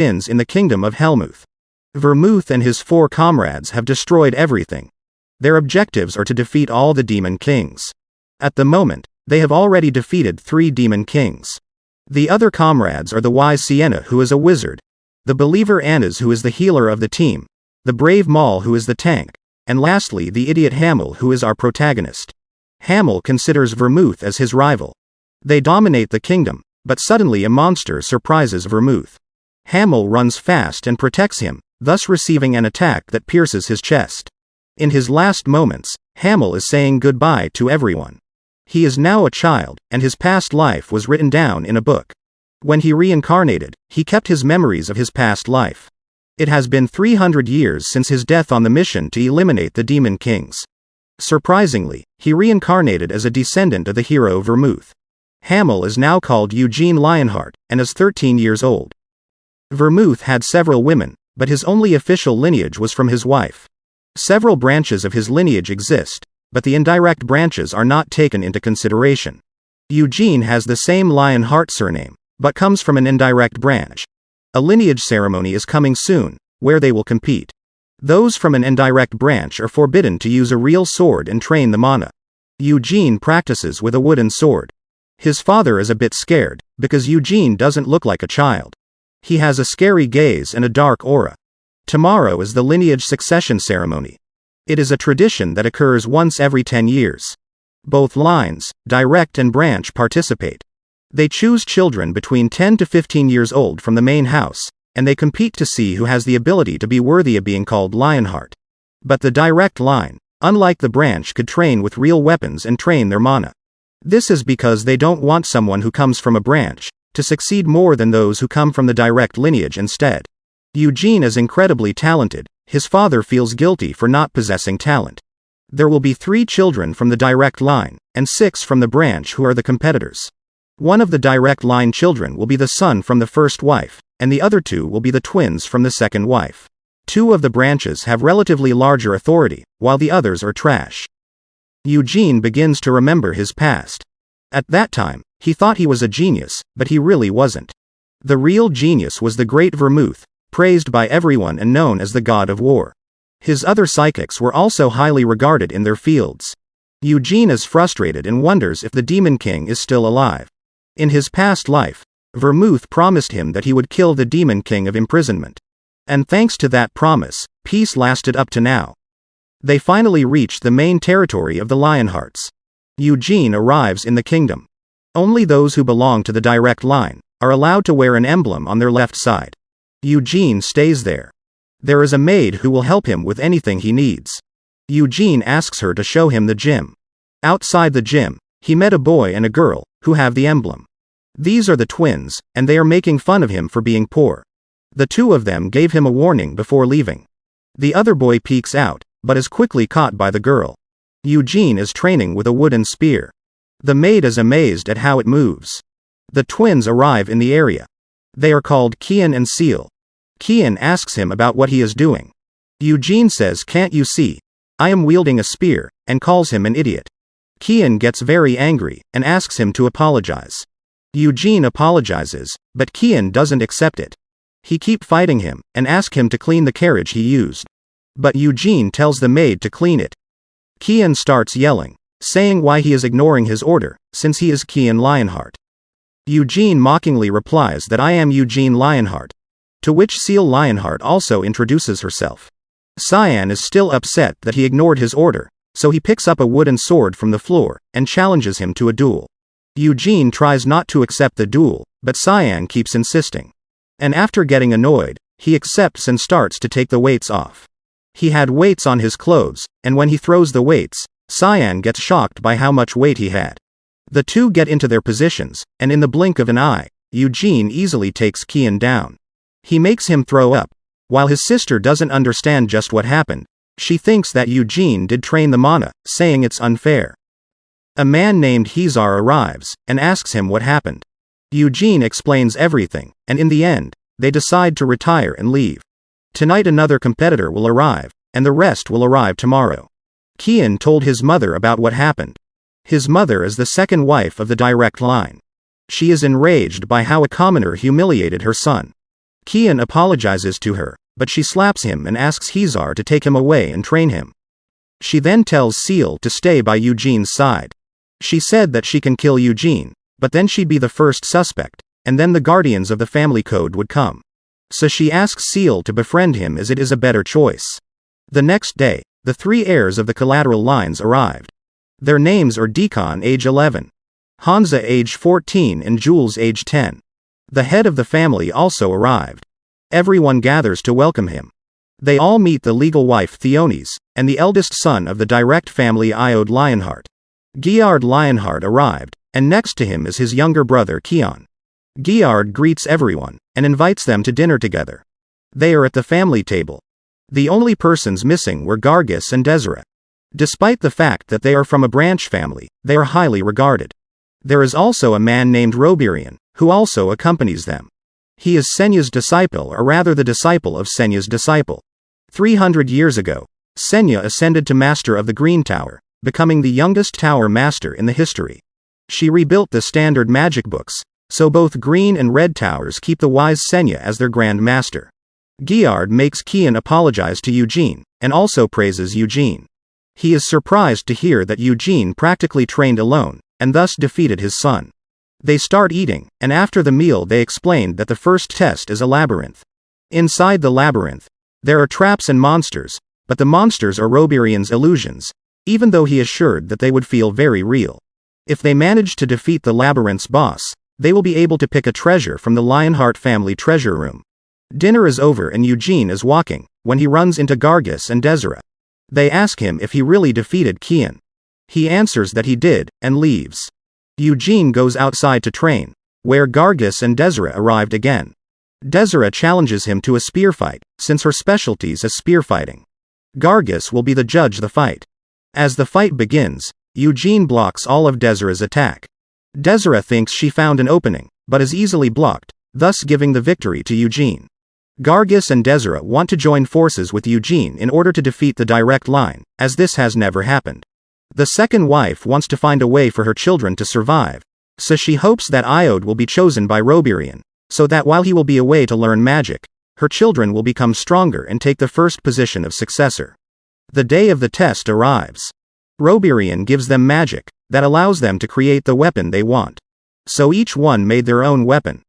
begins in the kingdom of Helmuth. Vermouth and his 4 comrades have destroyed everything. Their objectives are to defeat all the demon kings. At the moment, they have already defeated 3 demon kings. The other comrades are the wise Sienna, who is a wizard, the believer Annas, who is the healer of the team, the brave Maul, who is the tank, and lastly the idiot Hamel, who is our protagonist. Hamel considers Vermouth as his rival. They dominate the kingdom, but suddenly a monster surprises Vermouth. Hamel runs fast and protects him, thus receiving an attack that pierces his chest. In his last moments, Hamel is saying goodbye to everyone. He is now a child, and his past life was written down in a book. When he reincarnated, he kept his memories of his past life. It has been 300 years since his death on the mission to eliminate the demon kings. Surprisingly, he reincarnated as a descendant of the hero Vermouth. Hamel is now called Eugene Lionheart, and is 13 years old. Vermouth had several women, but his only official lineage was from his wife. Several branches of his lineage exist, but the indirect branches are not taken into consideration. Eugene has the same Lionheart surname, but comes from an indirect branch. A lineage ceremony is coming soon, where they will compete. Those from an indirect branch are forbidden to use a real sword and train the mana. Eugene practices with a wooden sword. His father is a bit scared, because Eugene doesn't look like a child. He has a scary gaze and a dark aura. Tomorrow is the lineage succession ceremony. It is a tradition that occurs once every 10 years. Both lines, direct and branch, participate. They choose children between 10 to 15 years old from the main house, and they compete to see who has the ability to be worthy of being called Lionheart. But the direct line, unlike the branch, could train with real weapons and train their mana. This is because they don't want someone who comes from a branch to succeed more than those who come from the direct lineage instead. Eugene is incredibly talented. His father feels guilty for not possessing talent. There will be 3 children from the direct line, and 6 from the branch who are the competitors. One of the direct line children will be the son from the first wife, and the other 2 will be the twins from the second wife. 2 of the branches have relatively larger authority, while the others are trash. Eugene begins to remember his past. At that time, he thought he was a genius, but he really wasn't. The real genius was the great Vermouth, praised by everyone and known as the god of war. His other psychics were also highly regarded in their fields. Eugene is frustrated and wonders if the Demon King is still alive. In his past life, Vermouth promised him that he would kill the Demon King of imprisonment. And thanks to that promise, peace lasted up to now. They finally reached the main territory of the Lionhearts. Eugene arrives in the kingdom. Only those who belong to the direct line are allowed to wear an emblem on their left side. Eugene stays there. There is a maid who will help him with anything he needs. Eugene asks her to show him the gym. Outside the gym, he met a boy and a girl who have the emblem. These are the twins, and they are making fun of him for being poor. The 2 of them gave him a warning before leaving. The other boy peeks out, but is quickly caught by the girl. Eugene is training with a wooden spear. The maid is amazed at how it moves. The twins arrive in the area. They are called Kian and Seal. Kian asks him about what he is doing. Eugene says, "Can't you see? I am wielding a spear," and calls him an idiot. Kian gets very angry, and asks him to apologize. Eugene apologizes, but Kian doesn't accept it. He keeps fighting him, and asks him to clean the carriage he used. But Eugene tells the maid to clean it. Kian starts yelling, saying why he is ignoring his order, since he is Kian Lionheart. Eugene mockingly replies that I am Eugene Lionheart. To which Seal Lionheart also introduces herself. Cyan is still upset that he ignored his order, so he picks up a wooden sword from the floor, and challenges him to a duel. Eugene tries not to accept the duel, but Cyan keeps insisting. And after getting annoyed, he accepts and starts to take the weights off. He had weights on his clothes, and when he throws the weights, Cyan gets shocked by how much weight he had. The 2 get into their positions, and in the blink of an eye, Eugene easily takes Kian down. He makes him throw up. While his sister doesn't understand just what happened, she thinks that Eugene did train the mana, saying it's unfair. A man named Hezar arrives, and asks him what happened. Eugene explains everything, and in the end, they decide to retire and leave. Tonight another competitor will arrive, and the rest will arrive tomorrow. Kian told his mother about what happened. His mother is the second wife of the direct line. She is enraged by how a commoner humiliated her son. Kian apologizes to her, but she slaps him and asks Hezar to take him away and train him. She then tells Seal to stay by Eugene's side. She said that she can kill Eugene, but then she'd be the first suspect, and then the guardians of the family code would come. So she asks Seal to befriend him as it is a better choice. The next day, the three heirs of the collateral lines arrived. Their names are Deacon age 11, Hansa age 14 and Jules age 10. The head of the family also arrived. Everyone gathers to welcome him. They all meet the legal wife Theonis, and the eldest son of the direct family Iod Lionheart. Giard Lionheart arrived, and next to him is his younger brother Kian. Giard greets everyone, and invites them to dinner together. They are at the family table. The only persons missing were Gargus and Desiree. Despite the fact that they are from a branch family, they are highly regarded. There is also a man named Roberian, who also accompanies them. He is Senya's disciple, or rather the disciple of Senya's disciple. 300 years ago, Senya ascended to Master of the Green Tower, becoming the youngest tower master in the history. She rebuilt the standard magic books, so both Green and Red Towers keep the wise Senya as their Grand Master. Giard makes Kian apologize to Eugene, and also praises Eugene. He is surprised to hear that Eugene practically trained alone, and thus defeated his son. They start eating, and after the meal they explained that the first test is a labyrinth. Inside the labyrinth, there are traps and monsters, but the monsters are Roberian's illusions, even though he assured that they would feel very real. If they manage to defeat the labyrinth's boss, they will be able to pick a treasure from the Lionheart family treasure room. Dinner is over and Eugene is walking, when he runs into Gargus and Desiree. They ask him if he really defeated Kian. He answers that he did, and leaves. Eugene goes outside to train, where Gargus and Desiree arrived again. Desiree challenges him to a spear fight, since her specialties is spear fighting. Gargus will be the judge the fight. As the fight begins, Eugene blocks all of Desiree's attack. Desiree thinks she found an opening, but is easily blocked, thus giving the victory to Eugene. Gargus and Desiree want to join forces with Eugene in order to defeat the direct line, as this has never happened. The second wife wants to find a way for her children to survive, so she hopes that Iod will be chosen by Roberian, so that while he will be away to learn magic, her children will become stronger and take the first position of successor. The day of the test arrives. Roberian gives them magic that allows them to create the weapon they want. So each one made their own weapon.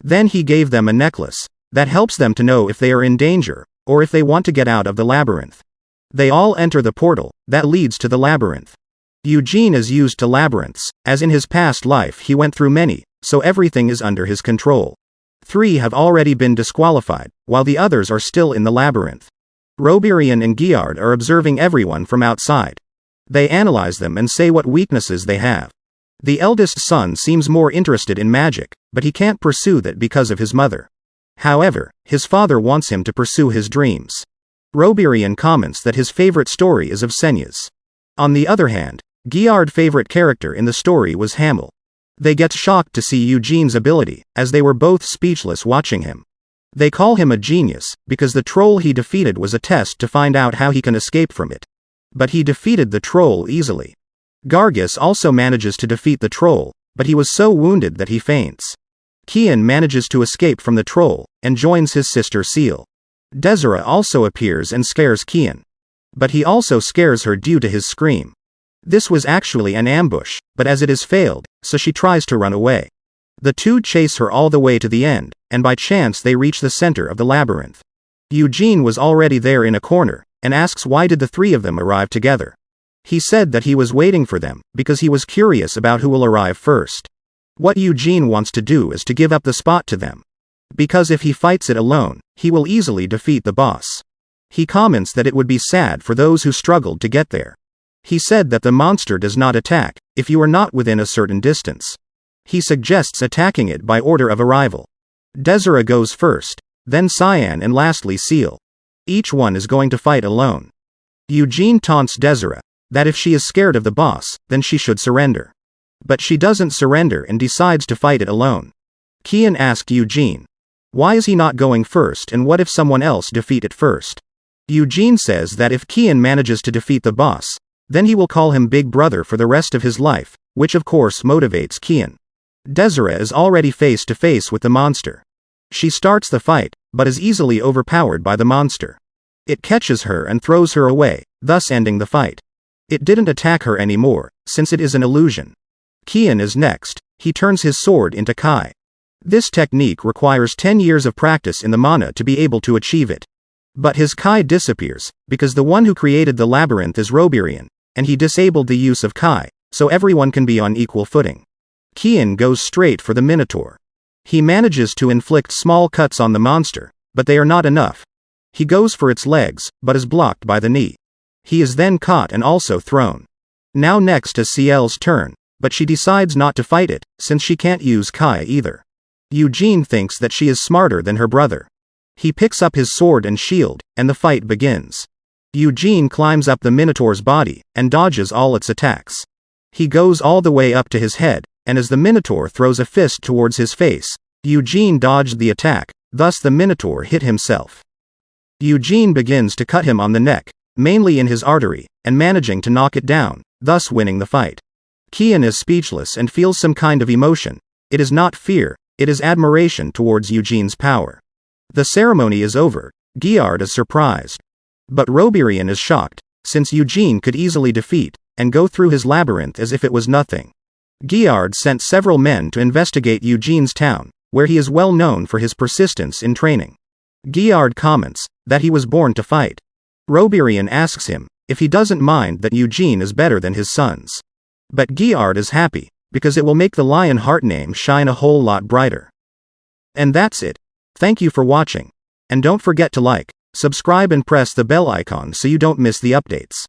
Then he gave them a necklace that helps them to know if they are in danger, or if they want to get out of the labyrinth. They all enter the portal that leads to the labyrinth. Eugene is used to labyrinths, as in his past life he went through many, so everything is under his control. 3 have already been disqualified, while the others are still in the labyrinth. Roberian and Giard are observing everyone from outside. They analyze them and say what weaknesses they have. The eldest son seems more interested in magic, but he can't pursue that because of his mother. However, his father wants him to pursue his dreams. Roberian comments that his favorite story is of Senya's. On the other hand, Giard's favorite character in the story was Hamel. They get shocked to see Eugene's ability, as they were both speechless watching him. They call him a genius, because the troll he defeated was a test to find out how he can escape from it. But he defeated the troll easily. Gargus also manages to defeat the troll, but he was so wounded that he faints. Kian manages to escape from the troll, and joins his sister Seal. Desiree also appears and scares Kian. But he also scares her due to his scream. This was actually an ambush, but as it has failed, so she tries to run away. The two chase her all the way to the end, and by chance they reach the center of the labyrinth. Eugene was already there in a corner, and asks why did the 3 of them arrive together. He said that he was waiting for them, because he was curious about who will arrive first. What Eugene wants to do is to give up the spot to them. Because if he fights it alone, he will easily defeat the boss. He comments that it would be sad for those who struggled to get there. He said that the monster does not attack if you are not within a certain distance. He suggests attacking it by order of arrival. Desiree goes first, then Cyan and lastly Seal. Each one is going to fight alone. Eugene taunts Desiree that if she is scared of the boss, then she should surrender. But she doesn't surrender and decides to fight it alone. Kian asked Eugene, why is he not going first and what if someone else defeat it first? Eugene says that if Kian manages to defeat the boss, then he will call him Big Brother for the rest of his life, which of course motivates Kian. Desiree is already face to face with the monster. She starts the fight, but is easily overpowered by the monster. It catches her and throws her away, thus ending the fight. It didn't attack her anymore, since it is an illusion. Kian is next. He turns his sword into Kai. This technique requires 10 years of practice in the mana to be able to achieve it. But his Kai disappears, because the one who created the labyrinth is Roberian, and he disabled the use of Kai, so everyone can be on equal footing. Kian goes straight for the Minotaur. He manages to inflict small cuts on the monster, but they are not enough. He goes for its legs, but is blocked by the knee. He is then caught and also thrown. Now next is Ciel's turn, but she decides not to fight it, since she can't use Kai either. Eugene thinks that she is smarter than her brother. He picks up his sword and shield, and the fight begins. Eugene climbs up the Minotaur's body, and dodges all its attacks. He goes all the way up to his head, and as the Minotaur throws a fist towards his face, Eugene dodged the attack, thus the Minotaur hit himself. Eugene begins to cut him on the neck, mainly in his artery, and managing to knock it down, thus winning the fight. Kian is speechless and feels some kind of emotion. It is not fear, it is admiration towards Eugene's power. The ceremony is over. Giard is surprised. But Roberian is shocked, since Eugene could easily defeat, and go through his labyrinth as if it was nothing. Giard sent several men to investigate Eugene's town, where he is well known for his persistence in training. Giard comments that he was born to fight. Roberian asks him if he doesn't mind that Eugene is better than his sons. But Giard is happy, because it will make the lion heart name shine a whole lot brighter. And that's it. Thank you for watching. And don't forget to like, subscribe and press the bell icon so you don't miss the updates.